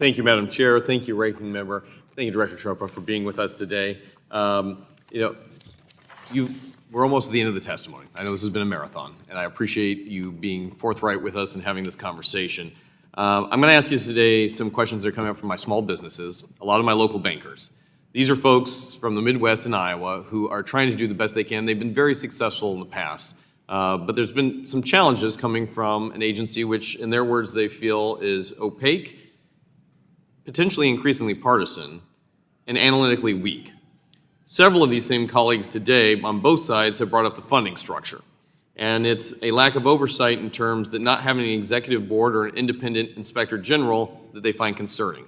Thank you, Madam Chair. Thank you, Ranking Member. Thank you, Director Chopra, for being with us today. We're almost at the end of the testimony. I know this has been a marathon, and I appreciate you being forthright with us and having this conversation. I'm going to ask you today some questions that are coming up from my small businesses, a lot of my local bankers. These are folks from the Midwest and Iowa who are trying to do the best they can. They've been very successful in the past, but there's been some challenges coming from an agency which, in their words, they feel is opaque, potentially increasingly partisan, and analytically weak. Several of these same colleagues today on both sides have brought up the funding structure. And it's a lack of oversight in terms that not having an executive board or an independent inspector general that they find concerning.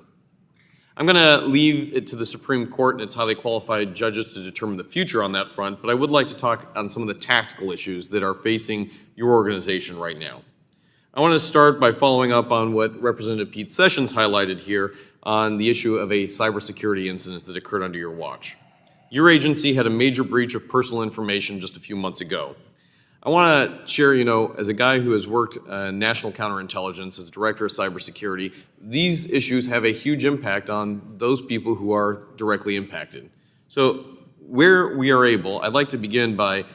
I'm going to leave it to the Supreme Court and its highly qualified judges to determine the future on that front, but I would like to talk on some of the tactical issues that are facing your organization right now. I want to start by following up on what Representative Pete Sessions highlighted here on the issue of a cybersecurity incident that occurred under your watch. Your agency had a major breach of personal information just a few months ago. I want to share, as a guy who has worked national counterintelligence as director of cybersecurity, these issues have a huge impact on those people who are directly impacted. So where we are able, I'd like to begin by,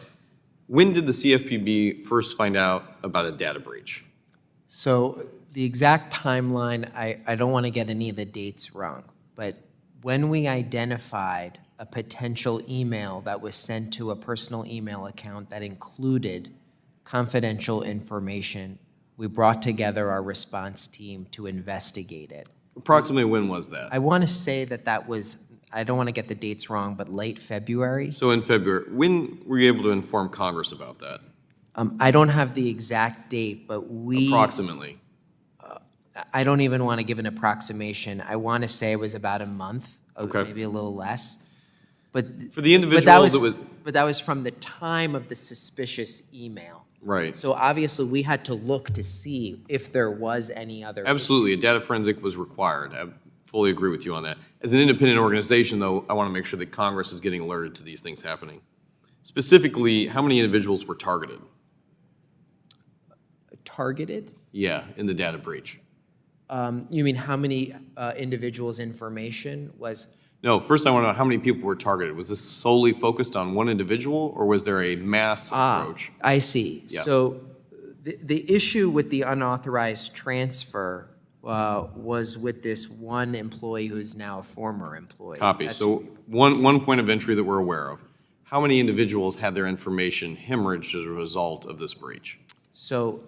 when did the CFPB first find out about a data breach? So the exact timeline, I don't want to get any of the dates wrong, but when we identified a potential email that was sent to a personal email account that included confidential information, we brought together our response team to investigate it. Approximately when was that? I want to say that was, I don't want to get the dates wrong, but late February. So in February, when were you able to inform Congress about that? I don't have the exact date, but we... Approximately. I don't even want to give an approximation. I want to say it was about a month, okay, maybe a little less. But for the individual but that was from the time of the suspicious email. Right. So obviously we had to look to see if there was any other Absolutely, issue. A data forensic was required. I fully agree with you on that. As an independent organization, though, I want to make sure that Congress is getting alerted to these things happening. Specifically, how many individuals were targeted? Targeted? Yeah, in the data breach. You mean how many individuals' information was? No, first I want to know how many people were targeted. Was this solely focused on one individual, or was there a mass approach? I see. Yeah. So the issue with the unauthorized transfer was with this one employee who's now a former employee. Copy. So one point of entry that we're aware of. How many individuals had their information hemorrhaged as a result of this breach? So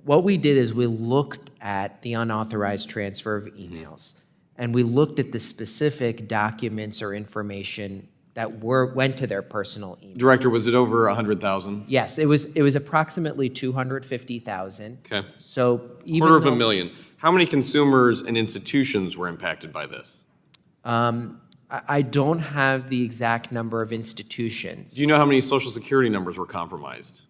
what we did is we looked at the unauthorized transfer of emails, and we looked at the specific documents or information that went to their personal email. Director, was it over 100,000? Yes, it was approximately 250,000. Okay. So even quarter of a million. How many consumers and institutions were impacted by this? I don't have the exact number of institutions. Do you know how many Social Security numbers were compromised?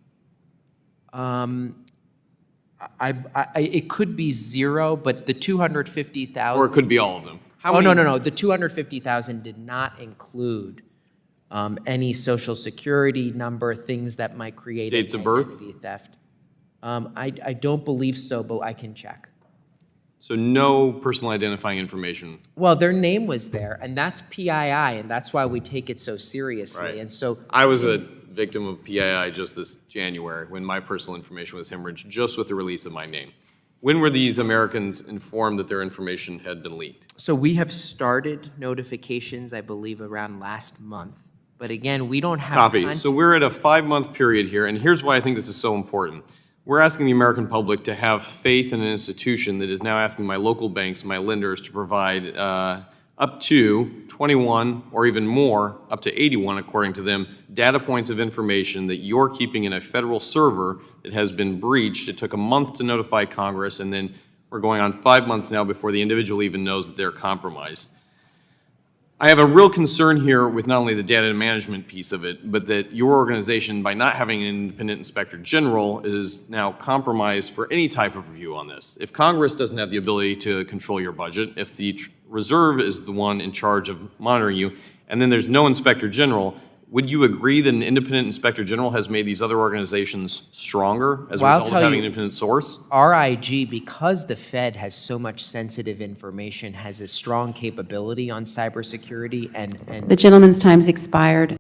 It could be zero, but the 250,000. Or it could be all of them. No. The 250,000 did not include any Social Security number, things that might create dates of birth, identity theft. I don't believe so, but I can check. So no personal identifying information. Well, their name was there, and that's PII, and that's why we take it so seriously. Right. And so I was a victim of PII just this January when my personal information was hemorrhaged just with the release of my name. When were these Americans informed that their information had been leaked? So we have started notifications, I believe, around last month. But again, we don't have Copy. So we're at a 5-month period here, and here's why I think this is so important. We're asking the American public to have faith in an institution that is now asking my local banks, my lenders, to provide up to 21 or even more, up to 81 according to them, data points of information that you're keeping in a federal server that has been breached. It took a month to notify Congress, and then we're going on 5 months now before the individual even knows that they're compromised. I have a real concern here with not only the data management piece of it, but that your organization, by not having an independent inspector general, is now compromised for any type of review on this. If Congress doesn't have the ability to control your budget, if the Reserve is the one in charge of monitoring you, and then there's no inspector general, would you agree that an independent inspector general has made these other organizations stronger as a Well, I'll result of tell having you- an independent source? RIG, because the Fed has so much sensitive information, has a strong capability on cybersecurity and The gentleman's time's expired.